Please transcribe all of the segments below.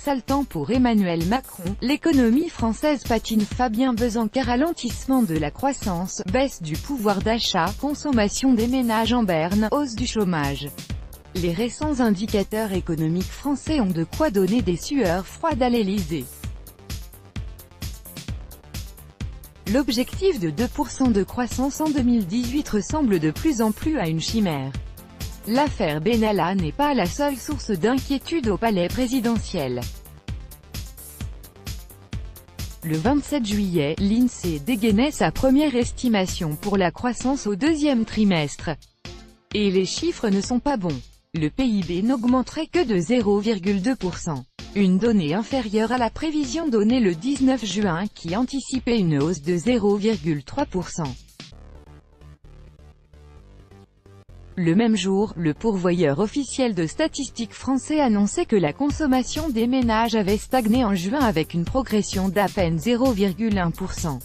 sale temps pour Emmanuel Macron, l'économie française patine. Fabien Bezencar. Ralentissement de la croissance, baisse du pouvoir d'achat, consommation des ménages en berne, hausse du chômage. Les récents indicateurs économiques français ont de quoi donner des sueurs froides à l'Élysée. L'objectif de 2% de croissance en 2018 ressemble de plus en plus à une chimère. L'affaire Benalla n'est pas la seule source d'inquiétude au palais présidentiel. Le 27 juillet, l'INSEE dégainait sa première estimation pour la croissance au deuxième trimestre. Et les chiffres ne sont pas bons. Le PIB n'augmenterait que de 0,2%. Une donnée inférieure à la prévision donnée le 19 juin qui anticipait une hausse de 0,3%. Le même jour, le pourvoyeur officiel de statistiques français annonçait que la consommation des ménages avait stagné en juin avec une progression d'à peine 0,1%.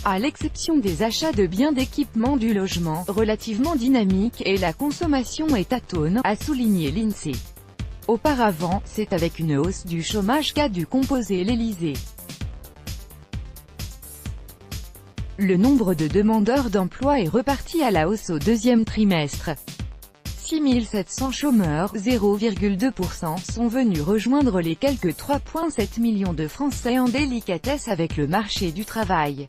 À l'exception des achats de biens d'équipement du logement, relativement dynamique, et la consommation est atone, a souligné l'INSEE. Auparavant, c'est avec une hausse du chômage qu'a dû composer l'Élysée. Le nombre de demandeurs d'emploi est reparti à la hausse au deuxième trimestre. 6 700 chômeurs, 0,2%, sont venus rejoindre les quelques 3,7 millions de Français en délicatesse avec le marché du travail.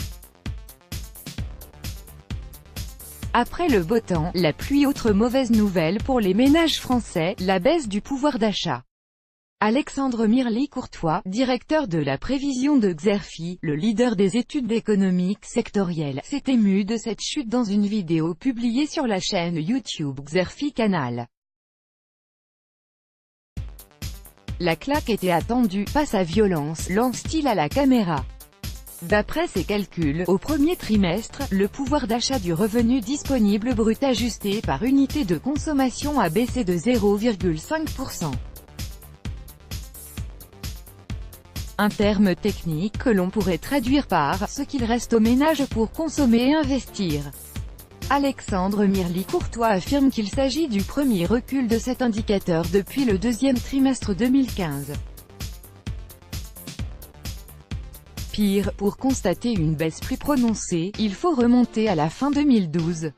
Après le beau temps, la pluie. Autre mauvaise nouvelle pour les ménages français, la baisse du pouvoir d'achat. Alexandre Mirly-Courtois, directeur de la prévision de Xerfi, le leader des études économiques sectorielles, s'est ému de cette chute dans une vidéo publiée sur la chaîne YouTube Xerfi Canal. La claque était attendue, pas sa violence, lance-t-il à la caméra. D'après ses calculs, au premier trimestre, le pouvoir d'achat du revenu disponible brut ajusté par unité de consommation a baissé de 0,5%. Un terme technique que l'on pourrait traduire par « ce qu'il reste aux ménages pour consommer et investir ». Alexandre Mirly-Courtois affirme qu'il s'agit du premier recul de cet indicateur depuis le deuxième trimestre 2015. Pire, pour constater une baisse plus prononcée, il faut remonter à la fin 2012.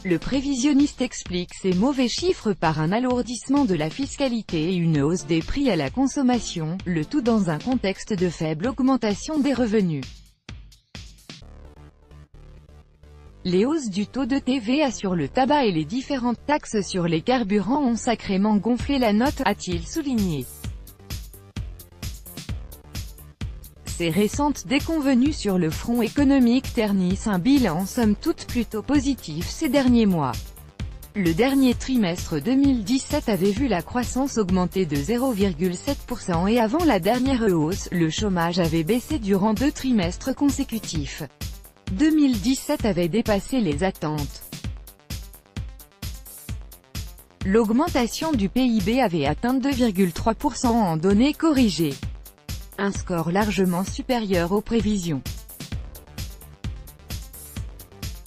Le prévisionniste explique ces mauvais chiffres par un alourdissement de la fiscalité et une hausse des prix à la consommation, le tout dans un contexte de faible augmentation des revenus. Les hausses du taux de TVA sur le tabac et les différentes taxes sur les carburants ont sacrément gonflé la note, a-t-il souligné. Ces récentes déconvenues sur le front économique ternissent un bilan somme toute plutôt positif ces derniers mois. Le dernier trimestre 2017 avait vu la croissance augmenter de 0,7% et avant la dernière hausse, le chômage avait baissé durant 2 trimestres consécutifs. 2017 avait dépassé les attentes. L'augmentation du PIB avait atteint 2,3% en données corrigées. Un score largement supérieur aux prévisions.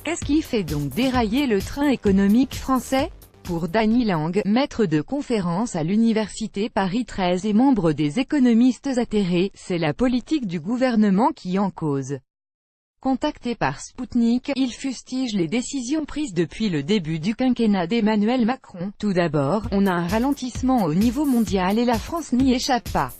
Qu'est-ce qui fait donc dérailler le train économique français? Pour Dany Lang, maître de conférence à l'université Paris 13 et membre des économistes atterrés, c'est la politique du gouvernement qui en cause. Contacté par Sputnik, il fustige les décisions prises depuis le début du quinquennat d'Emmanuel Macron. Tout d'abord, on a un ralentissement au niveau mondial et la France n'y échappe pas.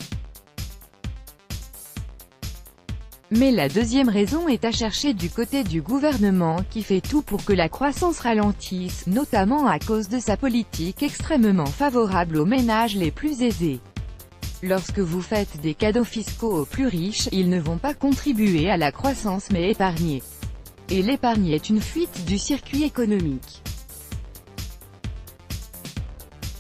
Mais la deuxième raison est à chercher du côté du gouvernement qui fait tout pour que la croissance ralentisse, notamment à cause de sa politique extrêmement favorable aux ménages les plus aisés. Lorsque vous faites des cadeaux fiscaux aux plus riches, ils ne vont pas contribuer à la croissance mais épargner. Et l'épargne est une fuite du circuit économique.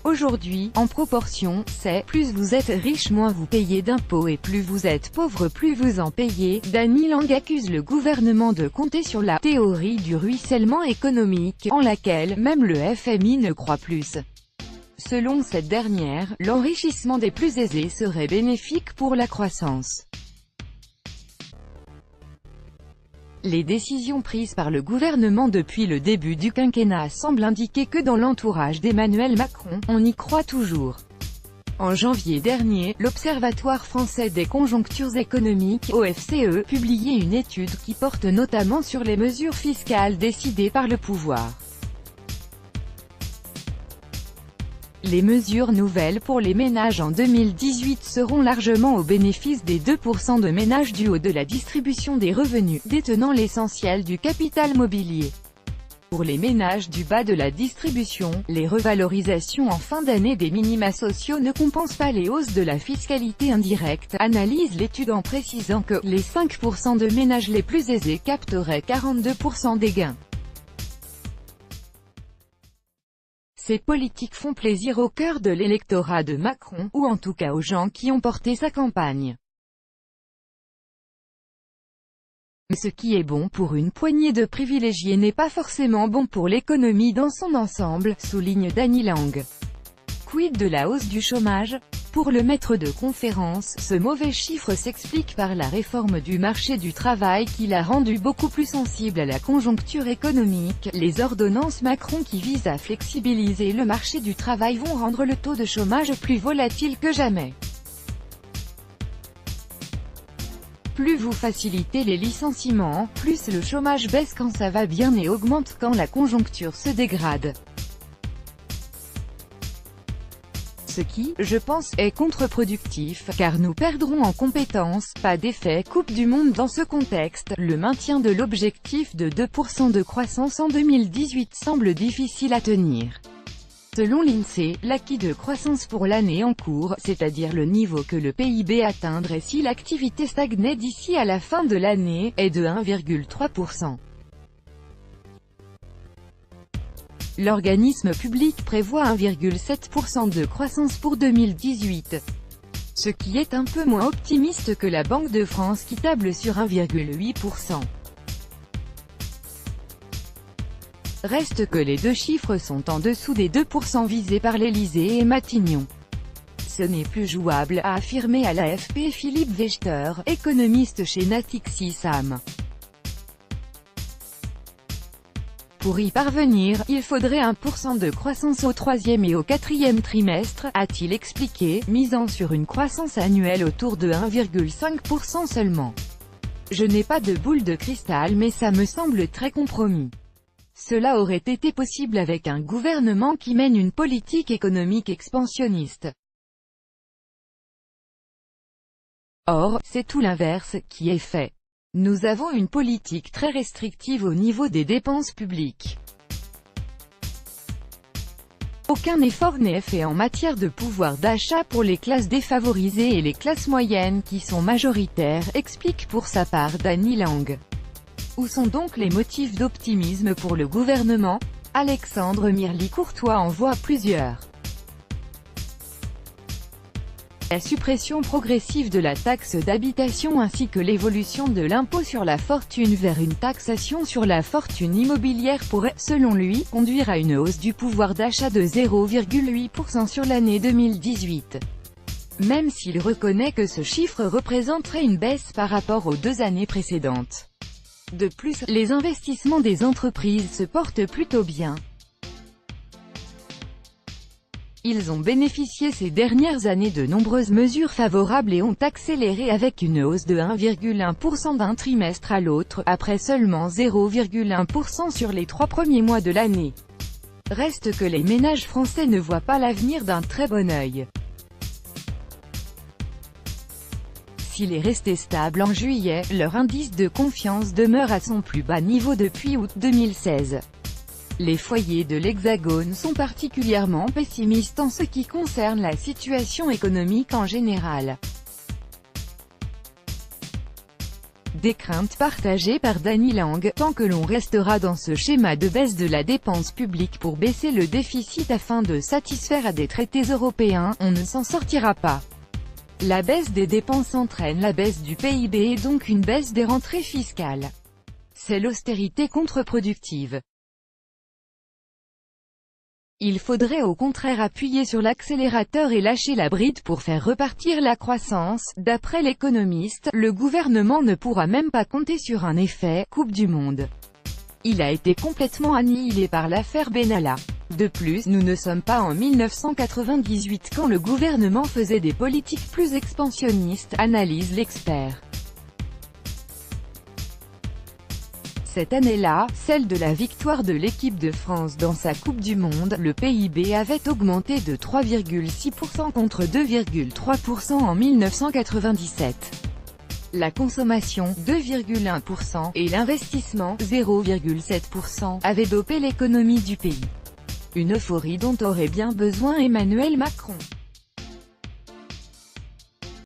Aujourd'hui, en proportion, c'est « plus vous êtes riche moins vous payez d'impôts et plus vous êtes pauvre plus vous en payez ». Dany Lang accuse le gouvernement de compter sur la « théorie du ruissellement économique » en laquelle même le FMI ne croit plus. Selon cette dernière, l'enrichissement des plus aisés serait bénéfique pour la croissance. Les décisions prises par le gouvernement depuis le début du quinquennat semblent indiquer que dans l'entourage d'Emmanuel Macron, on y croit toujours. En janvier dernier, l'Observatoire français des conjonctures économiques, OFCE, publiait une étude qui porte notamment sur les mesures fiscales décidées par le pouvoir. Les mesures nouvelles pour les ménages en 2018 seront largement au bénéfice des 2% de ménages du haut de la distribution des revenus, détenant l'essentiel du capital mobilier. Pour les ménages du bas de la distribution, les revalorisations en fin d'année des minima sociaux ne compensent pas les hausses de la fiscalité indirecte, analyse l'étude en précisant que les 5% de ménages les plus aisés capteraient 42% des gains. Ces politiques font plaisir au cœur de l'électorat de Macron, ou en tout cas aux gens qui ont porté sa campagne. Mais ce qui est bon pour une poignée de privilégiés n'est pas forcément bon pour l'économie dans son ensemble, souligne Dany Lang. Quid de la hausse du chômage? Pour le maître de conférence, ce mauvais chiffre s'explique par la réforme du marché du travail qui l'a rendu beaucoup plus sensible à la conjoncture économique. Les ordonnances Macron qui visent à flexibiliser le marché du travail vont rendre le taux de chômage plus volatile que jamais. Plus vous facilitez les licenciements, plus le chômage baisse quand ça va bien et augmente quand la conjoncture se dégrade. Ce qui, je pense, est contre-productif, car nous perdrons en compétences. Pas d'effet Coupe du Monde dans ce contexte. Le maintien de l'objectif de 2% de croissance en 2018 semble difficile à tenir. Selon l'INSEE, l'acquis de croissance pour l'année en cours, c'est-à-dire le niveau que le PIB atteindrait si l'activité stagnait d'ici à la fin de l'année, est de 1,3%. L'organisme public prévoit 1,7% de croissance pour 2018. Ce qui est un peu moins optimiste que la Banque de France qui table sur 1,8%. Reste que les deux chiffres sont en dessous des 2% visés par l'Élysée et Matignon. Ce n'est plus jouable, a affirmé à l'AFP Philippe Vechter, économiste chez Natixis Sam. Pour y parvenir, il faudrait 1% de croissance au troisième et au quatrième trimestre, a-t-il expliqué, misant sur une croissance annuelle autour de 1,5% seulement. Je n'ai pas de boule de cristal mais ça me semble très compromis. Cela aurait été possible avec un gouvernement qui mène une politique économique expansionniste. Or, c'est tout l'inverse qui est fait. Nous avons une politique très restrictive au niveau des dépenses publiques. Aucun effort n'est fait en matière de pouvoir d'achat pour les classes défavorisées et les classes moyennes qui sont majoritaires, explique pour sa part Dany Lang. Où sont donc les motifs d'optimisme pour le gouvernement? Alexandre Mirly-Courtois en voit plusieurs. La suppression progressive de la taxe d'habitation ainsi que l'évolution de l'impôt sur la fortune vers une taxation sur la fortune immobilière pourrait, selon lui, conduire à une hausse du pouvoir d'achat de 0,8% sur l'année 2018. Même s'il reconnaît que ce chiffre représenterait une baisse par rapport aux 2 années précédentes. De plus, les investissements des entreprises se portent plutôt bien. Ils ont bénéficié ces dernières années de nombreuses mesures favorables et ont accéléré avec une hausse de 1,1% d'un trimestre à l'autre, après seulement 0,1% sur les 3 premiers mois de l'année. Reste que les ménages français ne voient pas l'avenir d'un très bon œil. S'il est resté stable en juillet, leur indice de confiance demeure à son plus bas niveau depuis août 2016. Les foyers de l'Hexagone sont particulièrement pessimistes en ce qui concerne la situation économique en général. Des craintes partagées par Dany Lang, tant que l'on restera dans ce schéma de baisse de la dépense publique pour baisser le déficit afin de satisfaire à des traités européens, on ne s'en sortira pas. La baisse des dépenses entraîne la baisse du PIB et donc une baisse des rentrées fiscales. C'est l'austérité contre-productive. Il faudrait au contraire appuyer sur l'accélérateur et lâcher la bride pour faire repartir la croissance. D'après l'économiste, le gouvernement ne pourra même pas compter sur un effet « Coupe du Monde ». Il a été complètement annihilé par l'affaire Benalla. De plus, nous ne sommes pas en 1998 quand le gouvernement faisait des politiques plus expansionnistes, analyse l'expert. Cette année-là, celle de la victoire de l'équipe de France dans sa Coupe du Monde, le PIB avait augmenté de 3,6% contre 2,3% en 1997. La consommation, 2,1%, et l'investissement, 0,7%, avaient dopé l'économie du pays. Une euphorie dont aurait bien besoin Emmanuel Macron.